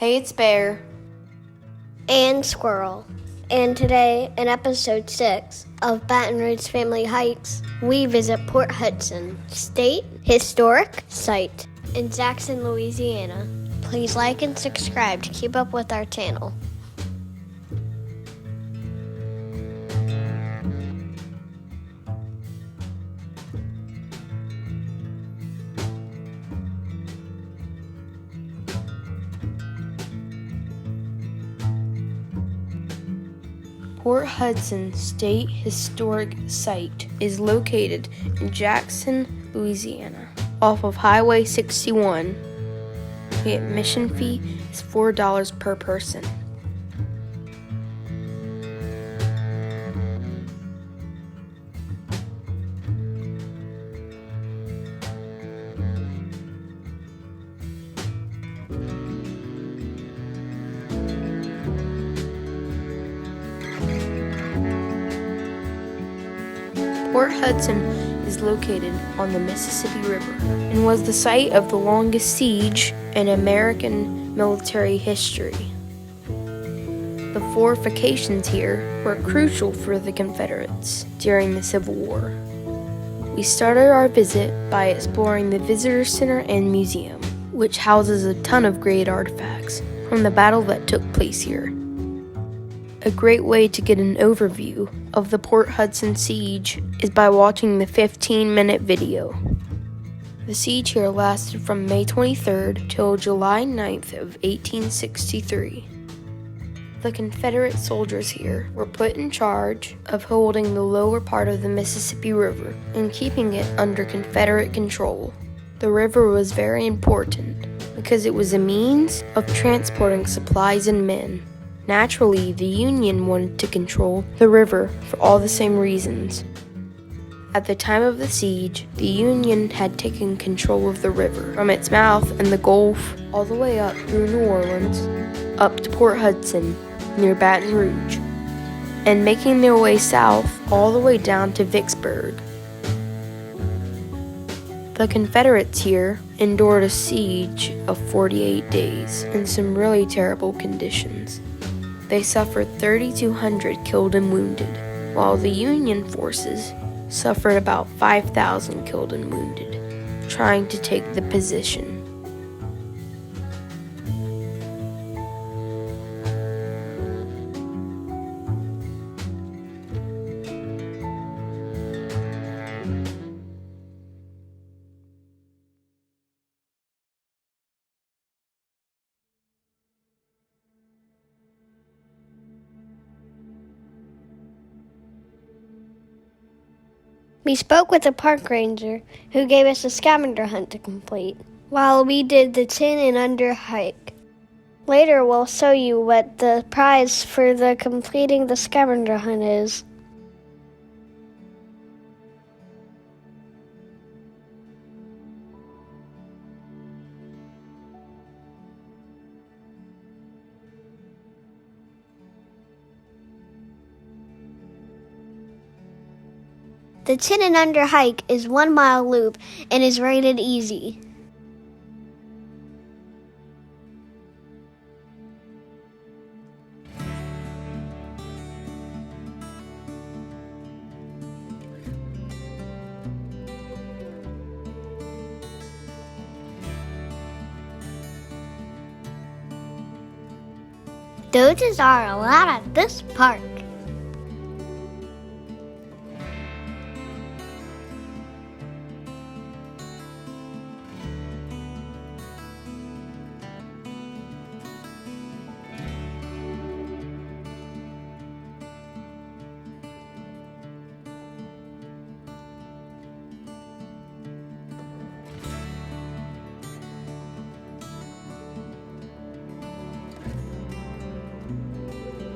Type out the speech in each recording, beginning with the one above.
Hey, it's Bear. And Squirrel. And today, in episode 6 of Baton Rouge Family Hikes, we visit Port Hudson State Historic Site in Jackson, Louisiana. Please like and subscribe to keep up with our channel. Port Hudson State Historic Site is located in Jackson, Louisiana, off of Highway 61. The admission fee is $4 per person. Port Hudson is located on the Mississippi River and was the site of the longest siege in American military history. The fortifications here were crucial for the Confederates during the Civil War. We started our visit by exploring the Visitor Center and Museum, which houses a ton of great artifacts from the battle that took place here. A great way to get an overview of the Port Hudson siege is by watching the 15-minute video. The siege here lasted from May 23rd till July 9th of 1863. The Confederate soldiers here were put in charge of holding the lower part of the Mississippi River and keeping it under Confederate control. The river was very important because it was a means of transporting supplies and men. Naturally, the Union wanted to control the river for all the same reasons. At the time of the siege, the Union had taken control of the river from its mouth in the Gulf all the way up through New Orleans, up to Port Hudson near Baton Rouge, and making their way south all the way down to Vicksburg. The Confederates here endured a siege of 48 days in some really terrible conditions. They suffered 3,200 killed and wounded, while the Union forces suffered about 5,000 killed and wounded, trying to take the position. We spoke with a park ranger who gave us a scavenger hunt to complete while we did the 10 and under hike. Later we'll show you what the prize for the completing the scavenger hunt is. The 10 and under hike is 1 mile loop and is rated easy. Those are a lot at this park.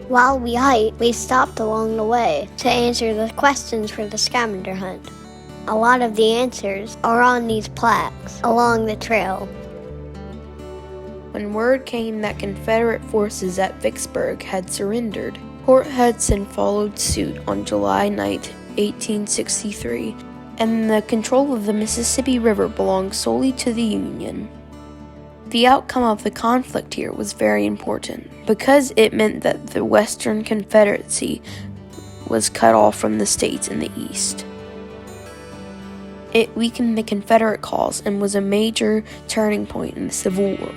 While we hiked, we stopped along the way to answer the questions for the scavenger hunt. A lot of the answers are on these plaques along the trail. When word came that Confederate forces at Vicksburg had surrendered, Port Hudson followed suit on July 9, 1863, and the control of the Mississippi River belonged solely to the Union. The outcome of the conflict here was very important because it meant that the Western Confederacy was cut off from the states in the East. It weakened the Confederate cause and was a major turning point in the Civil War.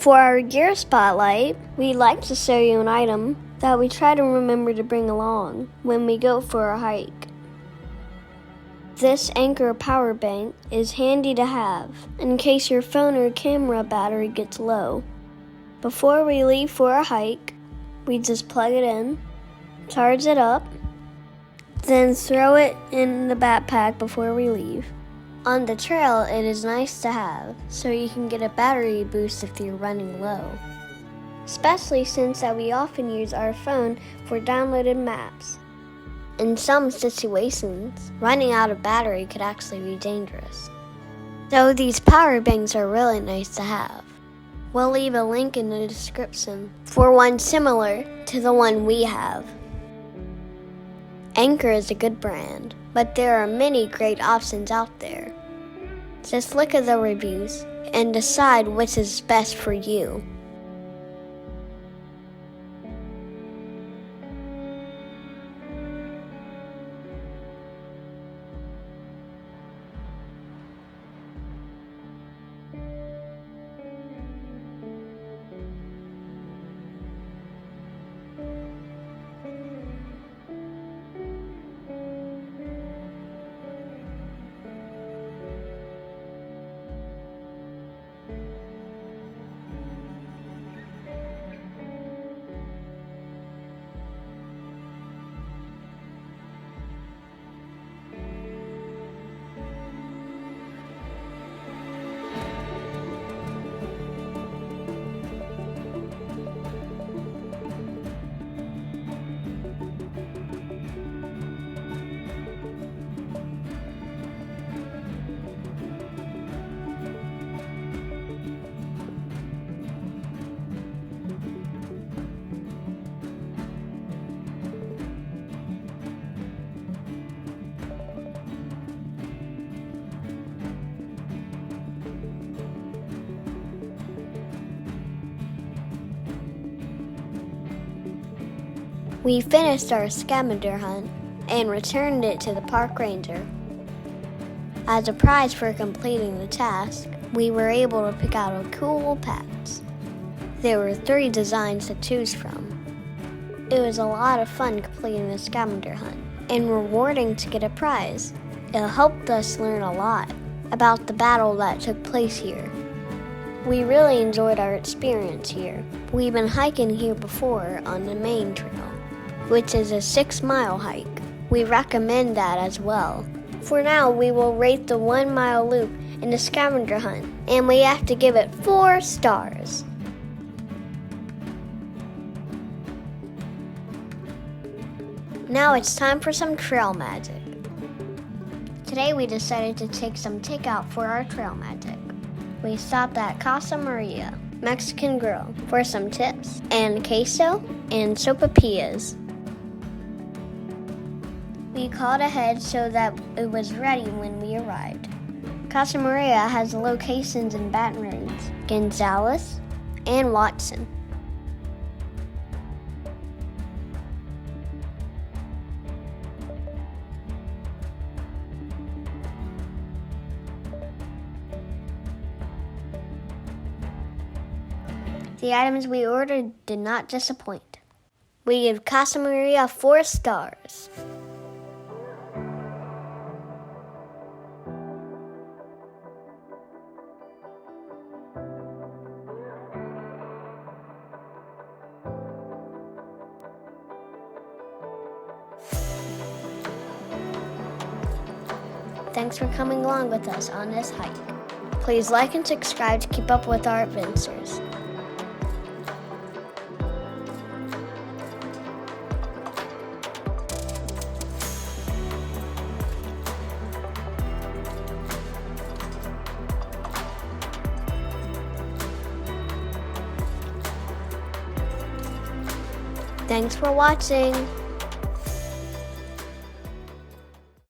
For our gear spotlight, we'd like to show you an item that we try to remember to bring along when we go for a hike. This Anchor power bank is handy to have in case your phone or camera battery gets low. Before we leave for a hike, we just plug it in, charge it up, then throw it in the backpack before we leave. On the trail, it is nice to have, so you can get a battery boost if you're running low. Especially since that we often use our phone for downloaded maps. In some situations, running out of battery could actually be dangerous. So these power banks are really nice to have. We'll leave a link in the description for one similar to the one we have. Anchor is a good brand, but there are many great options out there. Just look at the reviews and decide which is best for you. We finished our scavenger hunt and returned it to the park ranger. As a prize for completing the task, we were able to pick out a cool patch. There were 3 designs to choose from. It was a lot of fun completing the scavenger hunt and rewarding to get a prize. It helped us learn a lot about the battle that took place here. We really enjoyed our experience here. We've been hiking here before on the main trail, which is a 6-mile hike. We recommend that as well. For now, we will rate the 1-mile loop in the scavenger hunt, and we have to give it 4 stars. Now it's time for some trail magic. Today we decided to take some takeout for our trail magic. We stopped at Casa Maria Mexican Grill for some tips and queso and sopapillas. We called ahead so that it was ready when we arrived. Casa Maria has locations in Baton Rouge, Gonzales, and Watson. The items we ordered did not disappoint. We give Casa Maria 4 stars. Thanks for coming along with us on this hike. Please like and subscribe to keep up with our adventures. Thanks for watching.